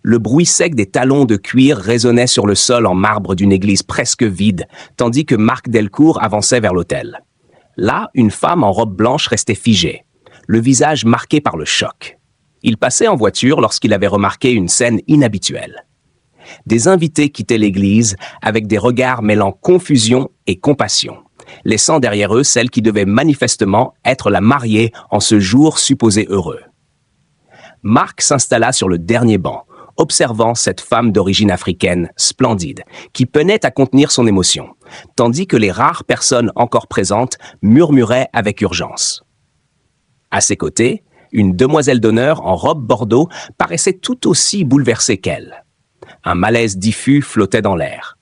Le bruit sec des talons de cuir résonnait sur le sol en marbre d'une église presque vide, tandis que Marc Delcourt avançait vers l'autel. Là, une femme en robe blanche restait figée, le visage marqué par le choc. Il passait en voiture lorsqu'il avait remarqué une scène inhabituelle. Des invités quittaient l'église avec des regards mêlant confusion et compassion, laissant derrière eux celle qui devait manifestement être la mariée en ce jour supposé heureux. Marc s'installa sur le dernier banc, observant cette femme d'origine africaine splendide, qui peinait à contenir son émotion, tandis que les rares personnes encore présentes murmuraient avec urgence. À ses côtés, une demoiselle d'honneur en robe bordeaux paraissait tout aussi bouleversée qu'elle. Un malaise diffus flottait dans l'air.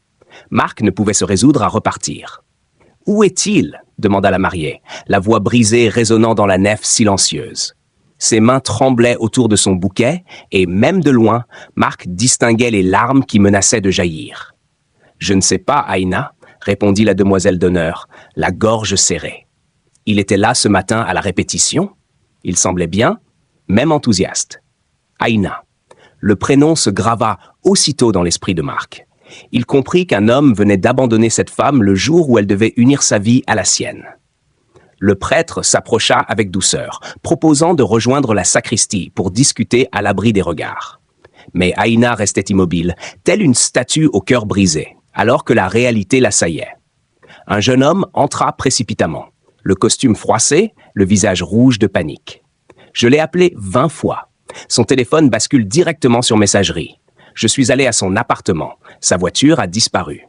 Marc ne pouvait se résoudre à repartir. « Où est-il » demanda la mariée, la voix brisée résonnant dans la nef silencieuse. Ses mains tremblaient autour de son bouquet et, même de loin, Marc distinguait les larmes qui menaçaient de jaillir. « Je ne sais pas, Aïna, » répondit la demoiselle d'honneur, la gorge serrée. « Il était là ce matin à la répétition. Il semblait bien, même enthousiaste. Aïna. » Le prénom se grava aussitôt dans l'esprit de Marc. Il comprit qu'un homme venait d'abandonner cette femme le jour où elle devait unir sa vie à la sienne. Le prêtre s'approcha avec douceur, proposant de rejoindre la sacristie pour discuter à l'abri des regards. Mais Aïna restait immobile, telle une statue au cœur brisé, alors que la réalité l'assaillait. Un jeune homme entra précipitamment, le costume froissé, le visage rouge de panique. Je l'ai appelé 20 fois. Son téléphone bascule directement sur messagerie. Je suis allé à son appartement. Sa voiture a disparu.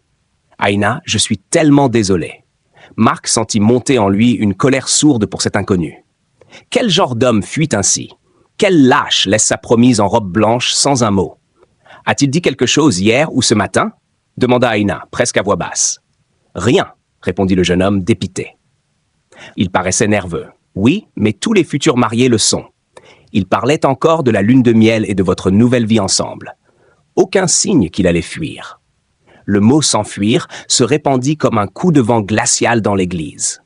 Aïna, je suis tellement désolé. Marc sentit monter en lui une colère sourde pour cet inconnu. Quel genre d'homme fuit ainsi? Quel lâche laisse sa promise en robe blanche sans un mot? A-t-il dit quelque chose hier ou ce matin? Demanda Aïna, presque à voix basse. Rien, répondit le jeune homme dépité. Il paraissait nerveux. Oui, mais tous les futurs mariés le sont. Il parlait encore de la lune de miel et de votre nouvelle vie ensemble. Aucun signe qu'il allait fuir. Le mot « s'enfuir » se répandit comme un coup de vent glacial dans l'église.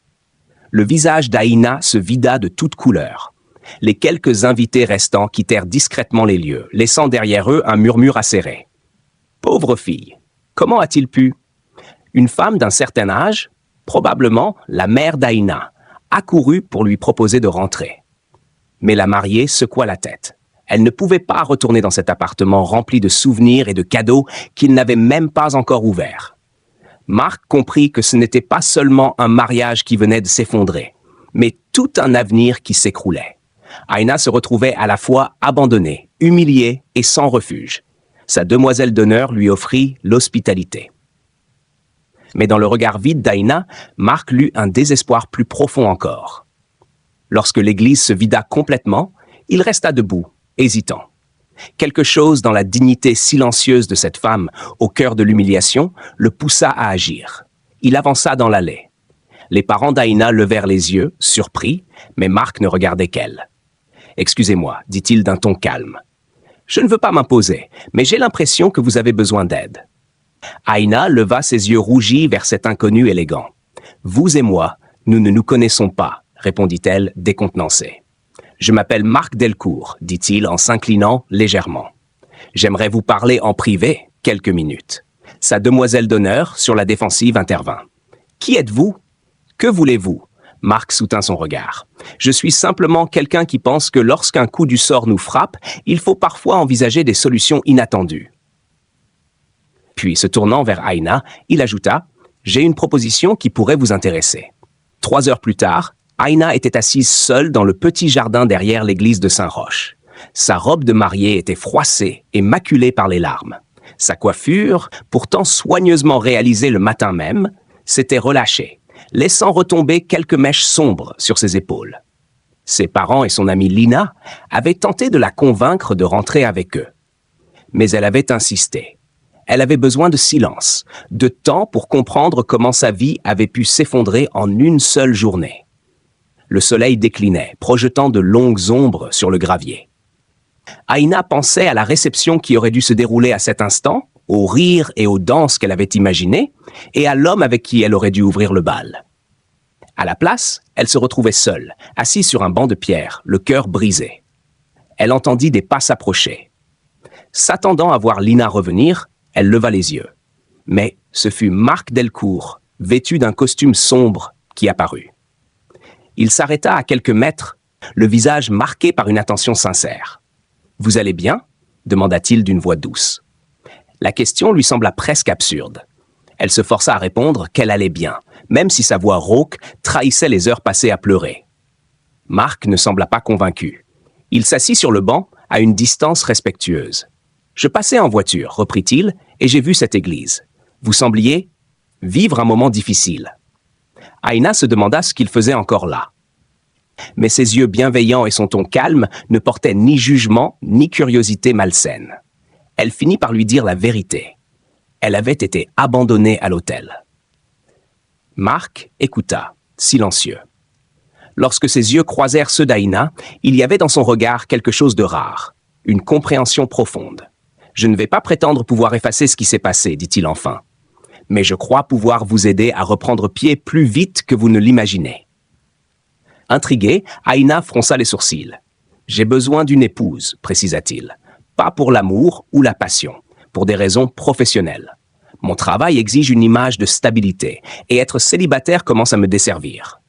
Le visage d'Aïna se vida de toutes couleurs. Les quelques invités restants quittèrent discrètement les lieux, laissant derrière eux un murmure acéré. Pauvre fille, comment a-t-il pu? Une femme d'un certain âge, probablement la mère d'Aïna, accourut pour lui proposer de rentrer. Mais la mariée secoua la tête. Elle ne pouvait pas retourner dans cet appartement rempli de souvenirs et de cadeaux qu'il n'avait même pas encore ouverts. Marc comprit que ce n'était pas seulement un mariage qui venait de s'effondrer, mais tout un avenir qui s'écroulait. Aïna se retrouvait à la fois abandonnée, humiliée et sans refuge. Sa demoiselle d'honneur lui offrit l'hospitalité. Mais dans le regard vide d'Aïna, Marc lut un désespoir plus profond encore. Lorsque l'église se vida complètement, il resta debout, hésitant. Quelque chose dans la dignité silencieuse de cette femme, au cœur de l'humiliation, le poussa à agir. Il avança dans l'allée. Les parents d'Aïna levèrent les yeux, surpris, mais Marc ne regardait qu'elle. « Excusez-moi, dit-il d'un ton calme. Je ne veux pas m'imposer, mais j'ai l'impression que vous avez besoin d'aide. » Aïna leva ses yeux rougis vers cet inconnu élégant. « Vous et moi, nous ne nous connaissons pas. » répondit-elle décontenancée. « Je m'appelle Marc Delcourt, dit-il en s'inclinant légèrement. J'aimerais vous parler en privé quelques minutes. » Sa demoiselle d'honneur, sur la défensive, intervint. « Qui êtes-vous? Que voulez-vous » Marc soutint son regard. « Je suis simplement quelqu'un qui pense que lorsqu'un coup du sort nous frappe, il faut parfois envisager des solutions inattendues. » Puis, se tournant vers Aïna, il ajouta « J'ai une proposition qui pourrait vous intéresser. » 3 heures plus tard, Aïna était assise seule dans le petit jardin derrière l'église de Saint-Roch. Sa robe de mariée était froissée et maculée par les larmes. Sa coiffure, pourtant soigneusement réalisée le matin même, s'était relâchée, laissant retomber quelques mèches sombres sur ses épaules. Ses parents et son amie Lina avaient tenté de la convaincre de rentrer avec eux. Mais elle avait insisté. Elle avait besoin de silence, de temps pour comprendre comment sa vie avait pu s'effondrer en une seule journée. Le soleil déclinait, projetant de longues ombres sur le gravier. Aïna pensait à la réception qui aurait dû se dérouler à cet instant, aux rires et aux danses qu'elle avait imaginées, et à l'homme avec qui elle aurait dû ouvrir le bal. À la place, elle se retrouvait seule, assise sur un banc de pierre, le cœur brisé. Elle entendit des pas s'approcher. S'attendant à voir Lina revenir, elle leva les yeux. Mais ce fut Marc Delcourt, vêtu d'un costume sombre, qui apparut. Il s'arrêta à quelques mètres, le visage marqué par une attention sincère. « Vous allez bien ?» demanda-t-il d'une voix douce. La question lui sembla presque absurde. Elle se força à répondre qu'elle allait bien, même si sa voix rauque trahissait les heures passées à pleurer. Marc ne sembla pas convaincu. Il s'assit sur le banc, à une distance respectueuse. « Je passais en voiture, reprit-il, et j'ai vu cette église. Vous sembliez vivre un moment difficile. » Aïna se demanda ce qu'il faisait encore là. Mais ses yeux bienveillants et son ton calme ne portaient ni jugement ni curiosité malsaine. Elle finit par lui dire la vérité. Elle avait été abandonnée à l'hôtel. Marc écouta, silencieux. Lorsque ses yeux croisèrent ceux d'Aïna, il y avait dans son regard quelque chose de rare, une compréhension profonde. « Je ne vais pas prétendre pouvoir effacer ce qui s'est passé, dit-il enfin. Mais je crois pouvoir vous aider à reprendre pied plus vite que vous ne l'imaginez. » Intrigué, Aïna fronça les sourcils. « J'ai besoin d'une épouse, précisa-t-il. Pas pour l'amour ou la passion, pour des raisons professionnelles. Mon travail exige une image de stabilité, et être célibataire commence à me desservir. »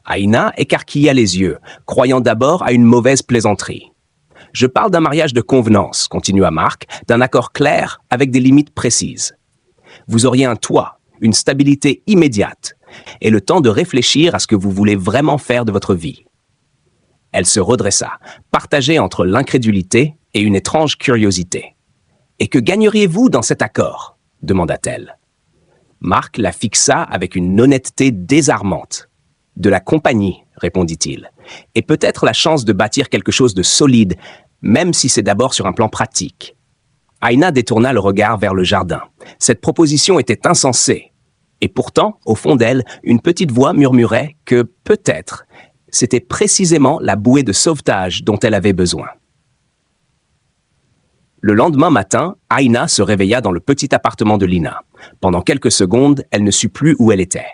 Aïna écarquilla les yeux, croyant d'abord à une mauvaise plaisanterie. « Je parle d'un mariage de convenance, continua Marc, d'un accord clair avec des limites précises. Vous auriez un toit, une stabilité immédiate, et le temps de réfléchir à ce que vous voulez vraiment faire de votre vie. » Elle se redressa, partagée entre l'incrédulité et une étrange curiosité. « Et que gagneriez-vous dans cet accord ?» demanda-t-elle. Marc la fixa avec une honnêteté désarmante. « De la compagnie, répondit-il, et peut-être la chance de bâtir quelque chose de solide, même si c'est d'abord sur un plan pratique. » Aïna détourna le regard vers le jardin. Cette proposition était insensée. Et pourtant, au fond d'elle, une petite voix murmurait que, peut-être, c'était précisément la bouée de sauvetage dont elle avait besoin. Le lendemain matin, Aïna se réveilla dans le petit appartement de Lina. Pendant quelques secondes, elle ne sut plus où elle était.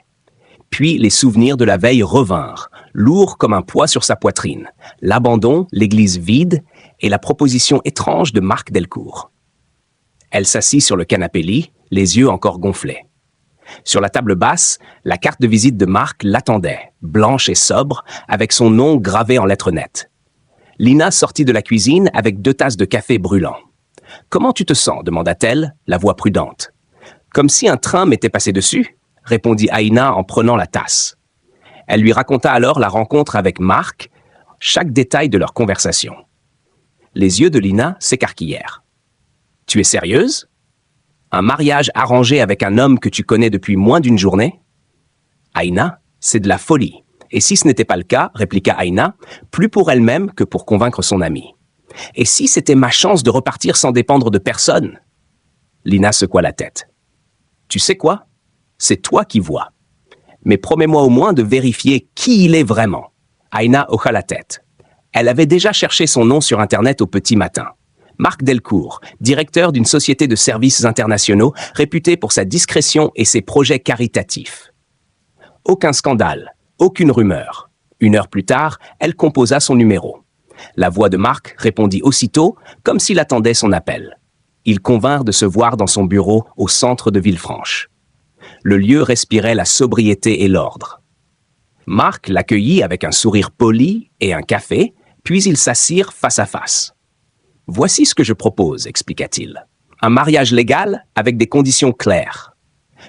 Puis les souvenirs de la veille revinrent, lourds comme un poids sur sa poitrine. L'abandon, l'église vide et la proposition étrange de Marc Delcourt. Elle s'assit sur le canapé-lit, les yeux encore gonflés. Sur la table basse, la carte de visite de Marc l'attendait, blanche et sobre, avec son nom gravé en lettres nettes. Lina sortit de la cuisine avec 2 tasses de café brûlant. « Comment tu te sens ?» demanda-t-elle, la voix prudente. « Comme si un train m'était passé dessus ?» répondit Aïna en prenant la tasse. Elle lui raconta alors la rencontre avec Marc, chaque détail de leur conversation. Les yeux de Lina s'écarquillèrent. « Tu es sérieuse ? Un mariage arrangé avec un homme que tu connais depuis moins d'une journée ? » « Aïna, c'est de la folie. Et si ce n'était pas le cas, répliqua Aïna, plus pour elle-même que pour convaincre son ami. Et si c'était ma chance de repartir sans dépendre de personne ? Lina secoua la tête. « Tu sais quoi ? C'est toi qui vois. Mais promets-moi au moins de vérifier qui il est vraiment. » Aïna hocha la tête. Elle avait déjà cherché son nom sur Internet au petit matin. Marc Delcourt, directeur d'une société de services internationaux réputée pour sa discrétion et ses projets caritatifs. Aucun scandale, aucune rumeur. 1 heure plus tard, elle composa son numéro. La voix de Marc répondit aussitôt, comme s'il attendait son appel. Ils convinrent de se voir dans son bureau au centre de Villefranche. Le lieu respirait la sobriété et l'ordre. Marc l'accueillit avec un sourire poli et un café, puis ils s'assirent face à face. « Voici ce que je propose, expliqua-t-il. Un mariage légal avec des conditions claires.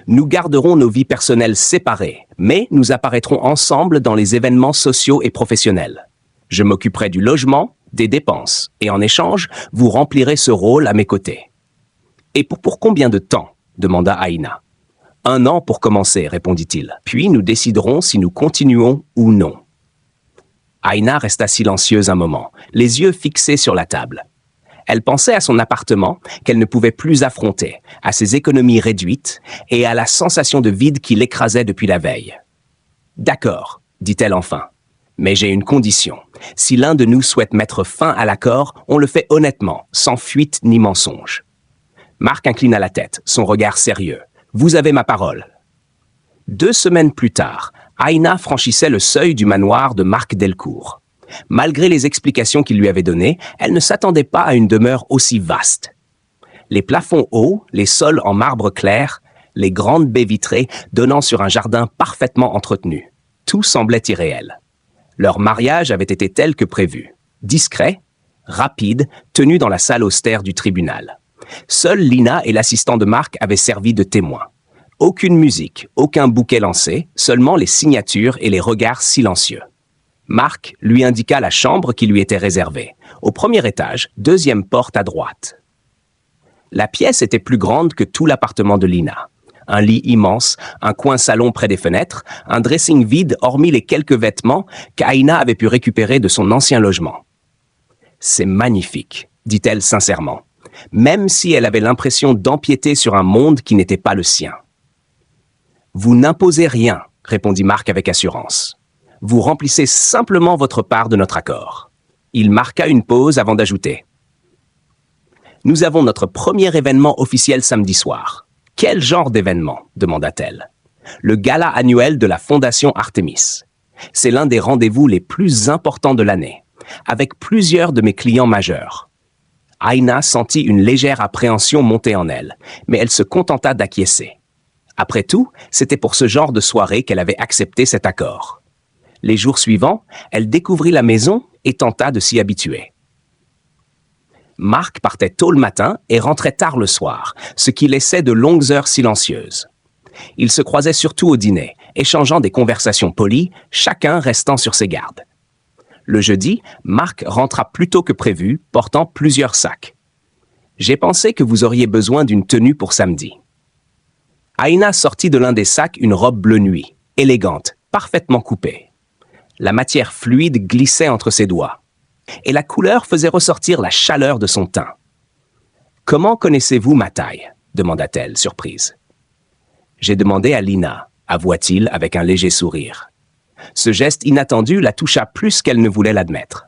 Nous garderons nos vies personnelles séparées, mais nous apparaîtrons ensemble dans les événements sociaux et professionnels. Je m'occuperai du logement, des dépenses, et en échange, vous remplirez ce rôle à mes côtés. »« Et pour combien de temps ?» demanda Aïna. « 1 an pour commencer, répondit-il. Puis nous déciderons si nous continuons ou non. » Aïna resta silencieuse un moment, les yeux fixés sur la table. Elle pensait à son appartement qu'elle ne pouvait plus affronter, à ses économies réduites et à la sensation de vide qui l'écrasait depuis la veille. « D'accord, dit-elle enfin, mais j'ai une condition. Si l'un de nous souhaite mettre fin à l'accord, on le fait honnêtement, sans fuite ni mensonge. » Marc inclina la tête, son regard sérieux. « Vous avez ma parole. » 2 semaines plus tard, Aïna franchissait le seuil du manoir de Marc Delcourt. Malgré les explications qu'il lui avait données, elle ne s'attendait pas à une demeure aussi vaste. Les plafonds hauts, les sols en marbre clair, les grandes baies vitrées donnant sur un jardin parfaitement entretenu. Tout semblait irréel. Leur mariage avait été tel que prévu. Discret, rapide, tenu dans la salle austère du tribunal. Seule Lina et l'assistant de Mark avaient servi de témoins. Aucune musique, aucun bouquet lancé, seulement les signatures et les regards silencieux. Mark lui indiqua la chambre qui lui était réservée. Au premier étage, deuxième porte à droite. La pièce était plus grande que tout l'appartement de Lina. Un lit immense, un coin salon près des fenêtres, un dressing vide hormis les quelques vêtements qu'Aïna avait pu récupérer de son ancien logement. « C'est magnifique », dit-elle sincèrement, même si elle avait l'impression d'empiéter sur un monde qui n'était pas le sien. « Vous n'imposez rien », répondit Mark avec assurance. « Vous remplissez simplement votre part de notre accord. » Il marqua une pause avant d'ajouter. « Nous avons notre premier événement officiel samedi soir. » « Quel genre d'événement » demanda-t-elle. « Le gala annuel de la Fondation Artemis. C'est l'un des rendez-vous les plus importants de l'année, avec plusieurs de mes clients majeurs. » Aïna sentit une légère appréhension monter en elle, mais elle se contenta d'acquiescer. Après tout, c'était pour ce genre de soirée qu'elle avait accepté cet accord. Les jours suivants, elle découvrit la maison et tenta de s'y habituer. Mark partait tôt le matin et rentrait tard le soir, ce qui laissait de longues heures silencieuses. Ils se croisaient surtout au dîner, échangeant des conversations polies, chacun restant sur ses gardes. Le jeudi, Mark rentra plus tôt que prévu, portant plusieurs sacs. « J'ai pensé que vous auriez besoin d'une tenue pour samedi. » Aïna sortit de l'un des sacs une robe bleu nuit, élégante, parfaitement coupée. La matière fluide glissait entre ses doigts. Et la couleur faisait ressortir la chaleur de son teint. « Comment connaissez-vous ma taille ?» demanda-t-elle, surprise. « J'ai demandé à Lina », avoua-t-il avec un léger sourire. Ce geste inattendu la toucha plus qu'elle ne voulait l'admettre.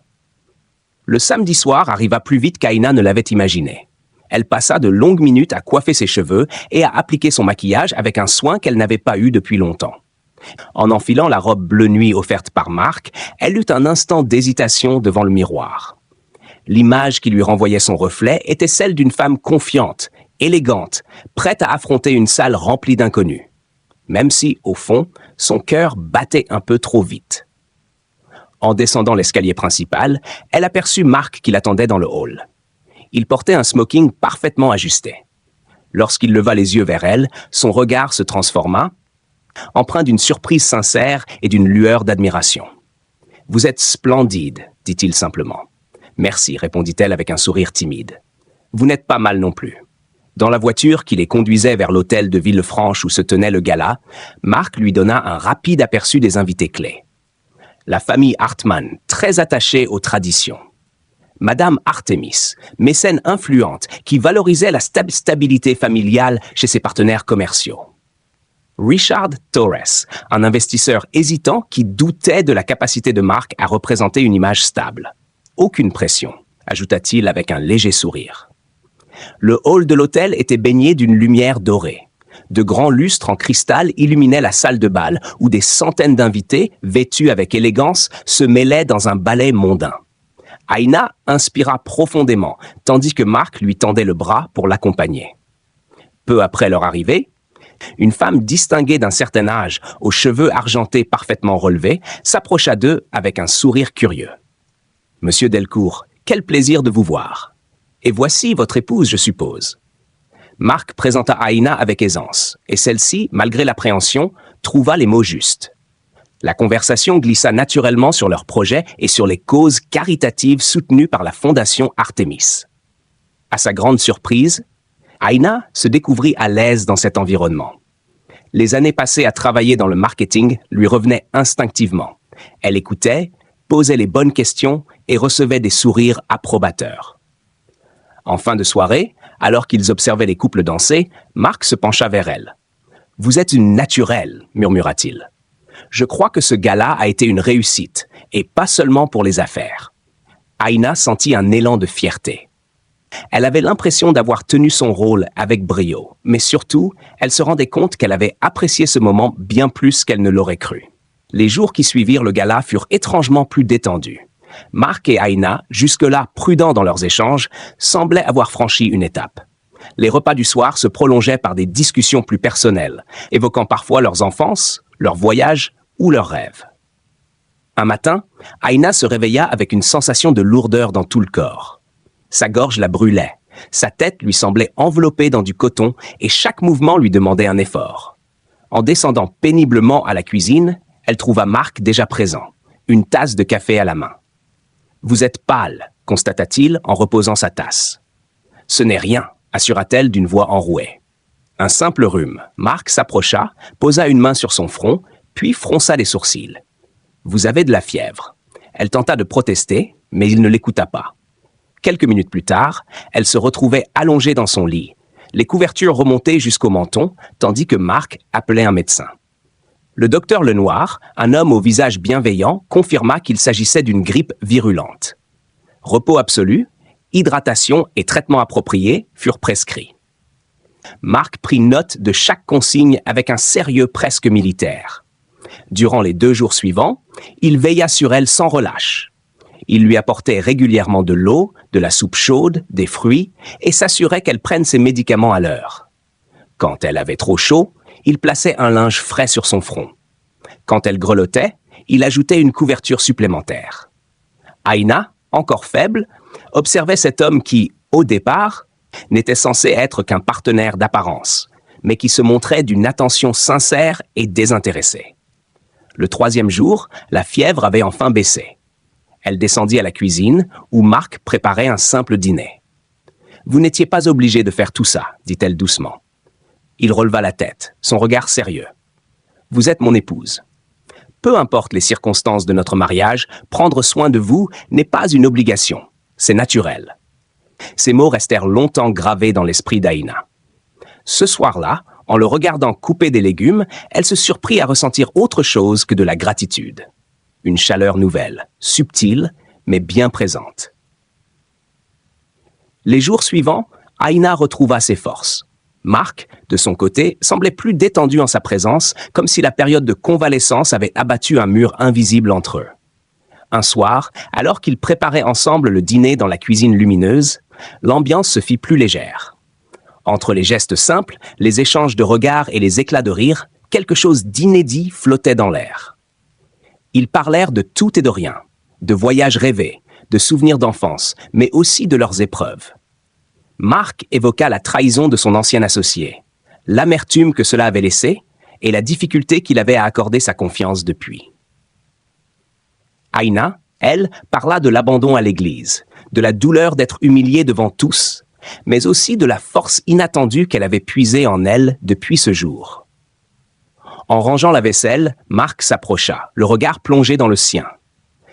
Le samedi soir arriva plus vite qu'Aïna ne l'avait imaginé. Elle passa de longues minutes à coiffer ses cheveux et à appliquer son maquillage avec un soin qu'elle n'avait pas eu depuis longtemps. En enfilant la robe bleu nuit offerte par Mark, elle eut un instant d'hésitation devant le miroir. L'image qui lui renvoyait son reflet était celle d'une femme confiante, élégante, prête à affronter une salle remplie d'inconnus. Même si, au fond, son cœur battait un peu trop vite. En descendant l'escalier principal, elle aperçut Mark qui l'attendait dans le hall. Il portait un smoking parfaitement ajusté. Lorsqu'il leva les yeux vers elle, son regard se transforma, empreint d'une surprise sincère et d'une lueur d'admiration. « Vous êtes splendide, » dit-il simplement. « Merci, » répondit-elle avec un sourire timide. « Vous n'êtes pas mal non plus. » Dans la voiture qui les conduisait vers l'hôtel de Villefranche où se tenait le gala, Mark lui donna un rapide aperçu des invités clés. La famille Hartmann, très attachée aux traditions. Madame Artemis, mécène influente qui valorisait la stabilité familiale chez ses partenaires commerciaux. Richard Torres, un investisseur hésitant qui doutait de la capacité de Mark à représenter une image stable. Aucune pression, ajouta-t-il avec un léger sourire. Le hall de l'hôtel était baigné d'une lumière dorée. De grands lustres en cristal illuminaient la salle de bal où des centaines d'invités, vêtus avec élégance, se mêlaient dans un ballet mondain. Aïna inspira profondément, tandis que Mark lui tendait le bras pour l'accompagner. Peu après leur arrivée, une femme distinguée d'un certain âge, aux cheveux argentés parfaitement relevés, s'approcha d'eux avec un sourire curieux. « Monsieur Delcourt, quel plaisir de vous voir. Et voici votre épouse, je suppose. » Mark présenta Aïna avec aisance, et celle-ci, malgré l'appréhension, trouva les mots justes. La conversation glissa naturellement sur leurs projets et sur les causes caritatives soutenues par la Fondation Artemis. À sa grande surprise, Aïna se découvrit à l'aise dans cet environnement. Les années passées à travailler dans le marketing lui revenaient instinctivement. Elle écoutait, posait les bonnes questions et recevait des sourires approbateurs. En fin de soirée, alors qu'ils observaient les couples danser, Mark se pencha vers elle. « Vous êtes une naturelle », murmura-t-il. « Je crois que ce gala a été une réussite, et pas seulement pour les affaires. » Aïna sentit un élan de fierté. Elle avait l'impression d'avoir tenu son rôle avec brio, mais surtout, elle se rendait compte qu'elle avait apprécié ce moment bien plus qu'elle ne l'aurait cru. Les jours qui suivirent le gala furent étrangement plus détendus. Mark et Aina, jusque-là prudents dans leurs échanges, semblaient avoir franchi une étape. Les repas du soir se prolongeaient par des discussions plus personnelles, évoquant parfois leurs enfances, leurs voyages ou leurs rêves. Un matin, Aina se réveilla avec une sensation de lourdeur dans tout le corps. Sa gorge la brûlait, sa tête lui semblait enveloppée dans du coton et chaque mouvement lui demandait un effort. En descendant péniblement à la cuisine, elle trouva Mark déjà présent, une tasse de café à la main. « Vous êtes pâle », constata-t-il en reposant sa tasse. « Ce n'est rien », assura-t-elle d'une voix enrouée. « Un simple rhume. » Mark s'approcha, posa une main sur son front, puis fronça les sourcils. « Vous avez de la fièvre. » Elle tenta de protester, mais il ne l'écouta pas. Quelques minutes plus tard, elle se retrouvait allongée dans son lit, les couvertures remontées jusqu'au menton, tandis que Mark appelait un médecin. Le docteur Lenoir, un homme au visage bienveillant, confirma qu'il s'agissait d'une grippe virulente. Repos absolu, hydratation et traitement approprié furent prescrits. Mark prit note de chaque consigne avec un sérieux presque militaire. Durant les 2 jours suivants, il veilla sur elle sans relâche. Il lui apportait régulièrement de l'eau, de la soupe chaude, des fruits et s'assurait qu'elle prenne ses médicaments à l'heure. Quand elle avait trop chaud, il plaçait un linge frais sur son front. Quand elle grelottait, il ajoutait une couverture supplémentaire. Aina, encore faible, observait cet homme qui, au départ, n'était censé être qu'un partenaire d'apparence, mais qui se montrait d'une attention sincère et désintéressée. Le 3e jour, la fièvre avait enfin baissé. Elle descendit à la cuisine, où Mark préparait un simple dîner. « Vous n'étiez pas obligé de faire tout ça, dit-elle doucement. » Il releva la tête, son regard sérieux. « Vous êtes mon épouse. Peu importe les circonstances de notre mariage, prendre soin de vous n'est pas une obligation, c'est naturel. » Ces mots restèrent longtemps gravés dans l'esprit d'Aina. Ce soir-là, en le regardant couper des légumes, elle se surprit à ressentir autre chose que de la gratitude. Une chaleur nouvelle, subtile, mais bien présente. Les jours suivants, Aina retrouva ses forces. Mark, de son côté, semblait plus détendu en sa présence, comme si la période de convalescence avait abattu un mur invisible entre eux. Un soir, alors qu'ils préparaient ensemble le dîner dans la cuisine lumineuse, l'ambiance se fit plus légère. Entre les gestes simples, les échanges de regards et les éclats de rire, quelque chose d'inédit flottait dans l'air. Ils parlèrent de tout et de rien, de voyages rêvés, de souvenirs d'enfance, mais aussi de leurs épreuves. Mark évoqua la trahison de son ancien associé, l'amertume que cela avait laissée et la difficulté qu'il avait à accorder sa confiance depuis. Aina, elle, parla de l'abandon à l'église, de la douleur d'être humiliée devant tous, mais aussi de la force inattendue qu'elle avait puisée en elle depuis ce jour. En rangeant la vaisselle, Mark s'approcha, le regard plongé dans le sien.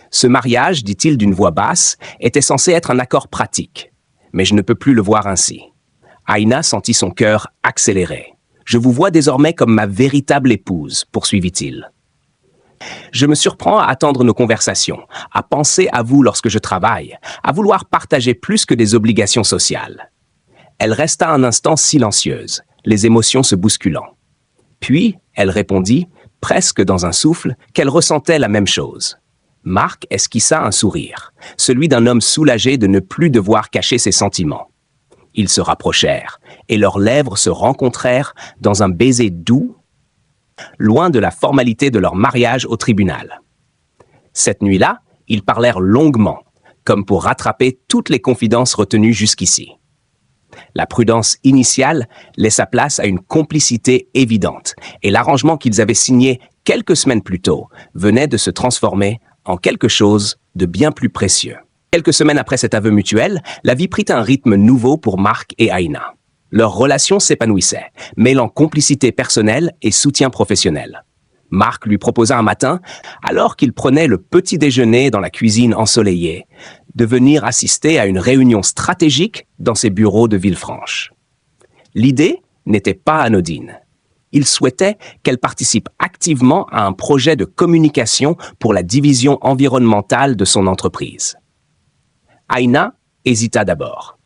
Ce mariage, dit-il d'une voix basse, était censé être un accord pratique. Mais je ne peux plus le voir ainsi. Aina sentit son cœur accélérer. « Je vous vois désormais comme ma véritable épouse », poursuivit-il. « Je me surprends à attendre nos conversations, à penser à vous lorsque je travaille, à vouloir partager plus que des obligations sociales. » Elle resta un instant silencieuse, les émotions se bousculant. Puis, elle répondit, presque dans un souffle, qu'elle ressentait la même chose. Mark esquissa un sourire, celui d'un homme soulagé de ne plus devoir cacher ses sentiments. Ils se rapprochèrent, et leurs lèvres se rencontrèrent dans un baiser doux, loin de la formalité de leur mariage au tribunal. Cette nuit-là, ils parlèrent longuement, comme pour rattraper toutes les confidences retenues jusqu'ici. La prudence initiale laissa place à une complicité évidente, et l'arrangement qu'ils avaient signé quelques semaines plus tôt venait de se transformer en quelque chose de bien plus précieux. Quelques semaines après cet aveu mutuel, la vie prit un rythme nouveau pour Mark et Aina. Leur relation s'épanouissait, mêlant complicité personnelle et soutien professionnel. Mark lui proposa un matin, alors qu'il prenait le petit déjeuner dans la cuisine ensoleillée, de venir assister à une réunion stratégique dans ses bureaux de Villefranche. L'idée n'était pas anodine. Il souhaitait qu'elle participe activement à un projet de communication pour la division environnementale de son entreprise. Aina hésita d'abord.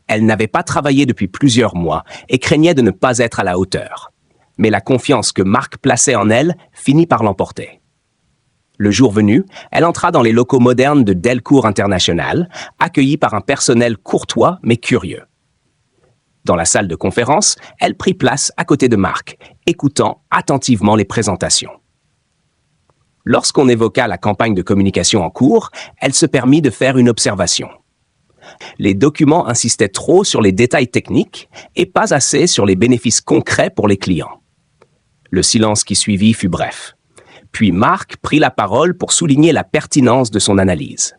Elle n'avait pas travaillé depuis plusieurs mois et craignait de ne pas être à la hauteur. Mais la confiance que Mark plaçait en elle finit par l'emporter. Le jour venu, elle entra dans les locaux modernes de Delcourt International, accueillie par un personnel courtois mais curieux. Dans la salle de conférence, elle prit place à côté de Marc, écoutant attentivement les présentations. Lorsqu'on évoqua la campagne de communication en cours, elle se permit de faire une observation. Les documents insistaient trop sur les détails techniques et pas assez sur les bénéfices concrets pour les clients. Le silence qui suivit fut bref. Puis Marc prit la parole pour souligner la pertinence de son analyse.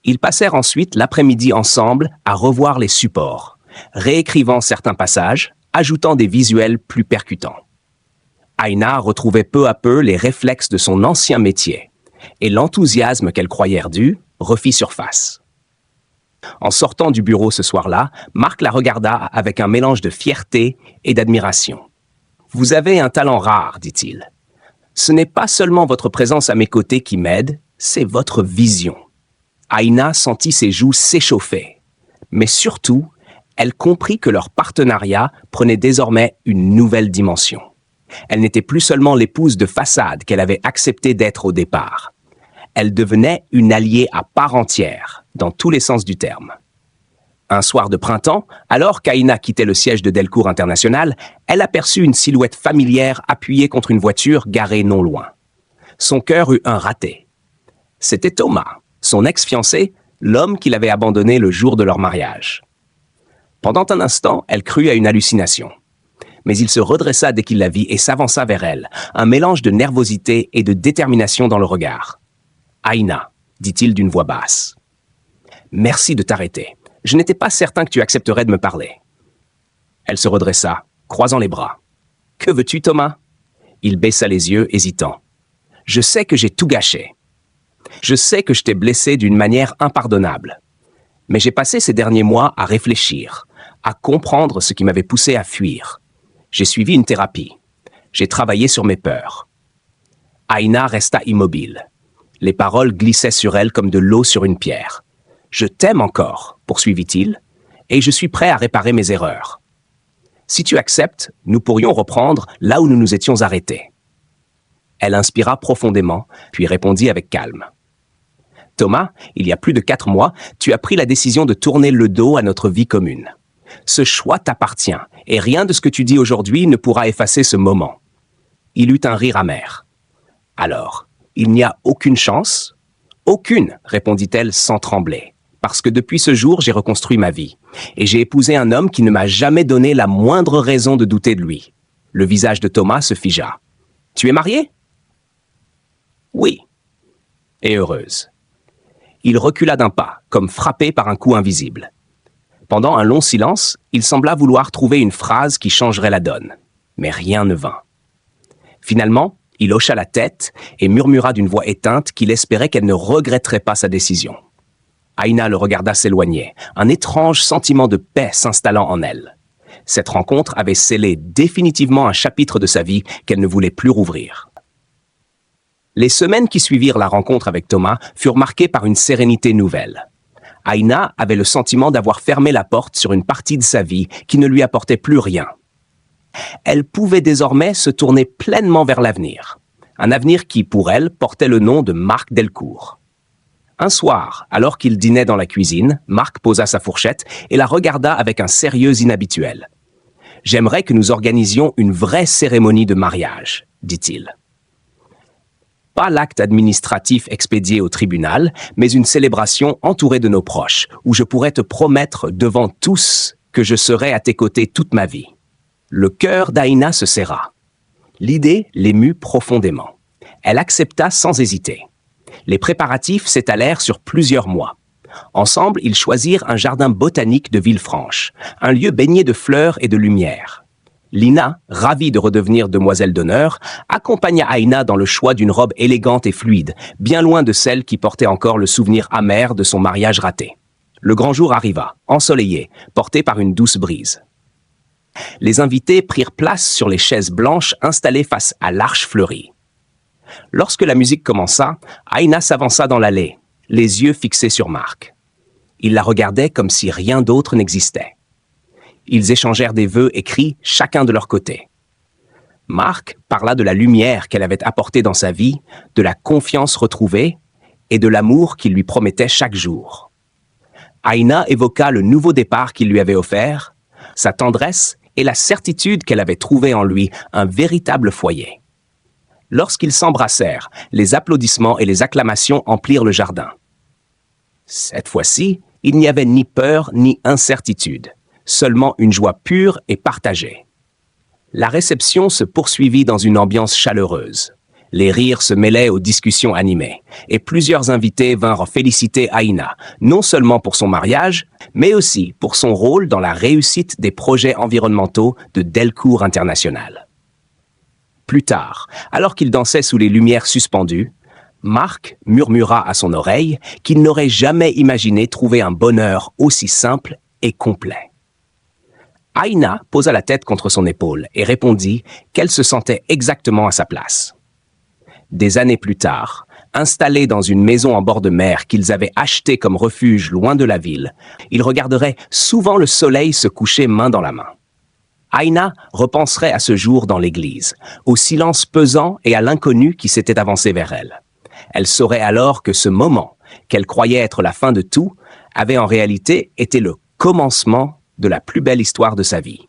Ils passèrent ensuite l'après-midi ensemble à revoir les supports, réécrivant certains passages, ajoutant des visuels plus percutants. Aïna retrouvait peu à peu les réflexes de son ancien métier, et l'enthousiasme qu'elle croyait dû refit surface. En sortant du bureau ce soir-là, Marc la regarda avec un mélange de fierté et d'admiration. « Vous avez un talent rare, dit-il. Ce n'est pas seulement votre présence à mes côtés qui m'aide, c'est votre vision. » Aïna sentit ses joues s'échauffer, mais surtout, elle comprit que leur partenariat prenait désormais une nouvelle dimension. Elle n'était plus seulement l'épouse de façade qu'elle avait accepté d'être au départ. Elle devenait une alliée à part entière, dans tous les sens du terme. Un soir de printemps, alors qu'Aïna quittait le siège de Delcourt International, elle aperçut une silhouette familière appuyée contre une voiture garée non loin. Son cœur eut un raté. C'était Thomas, son ex-fiancé, l'homme qui l'avait abandonné le jour de leur mariage. Pendant un instant, elle crut à une hallucination. Mais il se redressa dès qu'il la vit et s'avança vers elle, un mélange de nervosité et de détermination dans le regard. « Aïna, dit-il d'une voix basse. Merci de t'arrêter. Je n'étais pas certain que tu accepterais de me parler. » Elle se redressa, croisant les bras. « Que veux-tu, Thomas ?» Il baissa les yeux, hésitant. « Je sais que j'ai tout gâché. Je sais que je t'ai blessé d'une manière impardonnable. Mais j'ai passé ces derniers mois à réfléchir, à comprendre ce qui m'avait poussé à fuir. J'ai suivi une thérapie. J'ai travaillé sur mes peurs. » Aïna resta immobile. Les paroles glissaient sur elle comme de l'eau sur une pierre. « Je t'aime encore, poursuivit-il, et je suis prêt à réparer mes erreurs. Si tu acceptes, nous pourrions reprendre là où nous nous étions arrêtés. » Elle inspira profondément, puis répondit avec calme. « Thomas, il y a plus de 4 mois, tu as pris la décision de tourner le dos à notre vie commune. Ce choix t'appartient, et rien de ce que tu dis aujourd'hui ne pourra effacer ce moment. » Il eut un rire amer. « Alors, il n'y a aucune chance ? » « Aucune, répondit-elle sans trembler, parce que depuis ce jour, j'ai reconstruit ma vie, et j'ai épousé un homme qui ne m'a jamais donné la moindre raison de douter de lui. » Le visage de Thomas se figea. « Tu es mariée ? » ?»« Oui. » »« Et heureuse. » Il recula d'un pas, comme frappé par un coup invisible. Pendant un long silence, il sembla vouloir trouver une phrase qui changerait la donne. Mais rien ne vint. Finalement, il hocha la tête et murmura d'une voix éteinte qu'il espérait qu'elle ne regretterait pas sa décision. Aïna le regarda s'éloigner, un étrange sentiment de paix s'installant en elle. Cette rencontre avait scellé définitivement un chapitre de sa vie qu'elle ne voulait plus rouvrir. Les semaines qui suivirent la rencontre avec Thomas furent marquées par une sérénité nouvelle. Aïna avait le sentiment d'avoir fermé la porte sur une partie de sa vie qui ne lui apportait plus rien. Elle pouvait désormais se tourner pleinement vers l'avenir. Un avenir qui, pour elle, portait le nom de Marc Delcourt. Un soir, alors qu'il dînait dans la cuisine, Marc posa sa fourchette et la regarda avec un sérieux inhabituel. « J'aimerais que nous organisions une vraie cérémonie de mariage, » dit-il. Pas l'acte administratif expédié au tribunal, mais une célébration entourée de nos proches, où je pourrais te promettre devant tous que je serai à tes côtés toute ma vie. Le cœur d'Aïna se serra. L'idée l'émut profondément. Elle accepta sans hésiter. Les préparatifs s'étalèrent sur plusieurs mois. Ensemble, ils choisirent un jardin botanique de Villefranche, un lieu baigné de fleurs et de lumière. Lina, ravie de redevenir demoiselle d'honneur, accompagna Aïna dans le choix d'une robe élégante et fluide, bien loin de celle qui portait encore le souvenir amer de son mariage raté. Le grand jour arriva, ensoleillé, porté par une douce brise. Les invités prirent place sur les chaises blanches installées face à l'arche fleurie. Lorsque la musique commença, Aïna s'avança dans l'allée, les yeux fixés sur Marc. Il la regardait comme si rien d'autre n'existait. Ils échangèrent des vœux écrits chacun de leur côté. Marc parla de la lumière qu'elle avait apportée dans sa vie, de la confiance retrouvée et de l'amour qu'il lui promettait chaque jour. Aïna évoqua le nouveau départ qu'il lui avait offert, sa tendresse et la certitude qu'elle avait trouvé en lui un véritable foyer. Lorsqu'ils s'embrassèrent, les applaudissements et les acclamations emplirent le jardin. Cette fois-ci, il n'y avait ni peur ni incertitude, seulement une joie pure et partagée. La réception se poursuivit dans une ambiance chaleureuse. Les rires se mêlaient aux discussions animées, et plusieurs invités vinrent féliciter Aïna, non seulement pour son mariage, mais aussi pour son rôle dans la réussite des projets environnementaux de Delcourt International. Plus tard, alors qu'il dansait sous les lumières suspendues, Marc murmura à son oreille qu'il n'aurait jamais imaginé trouver un bonheur aussi simple et complet. Aïna posa la tête contre son épaule et répondit qu'elle se sentait exactement à sa place. Des années plus tard, installés dans une maison en bord de mer qu'ils avaient achetée comme refuge loin de la ville, ils regarderaient souvent le soleil se coucher main dans la main. Aïna repenserait à ce jour dans l'église, au silence pesant et à l'inconnu qui s'était avancé vers elle. Elle saurait alors que ce moment, qu'elle croyait être la fin de tout, avait en réalité été le commencement de la plus belle histoire de sa vie.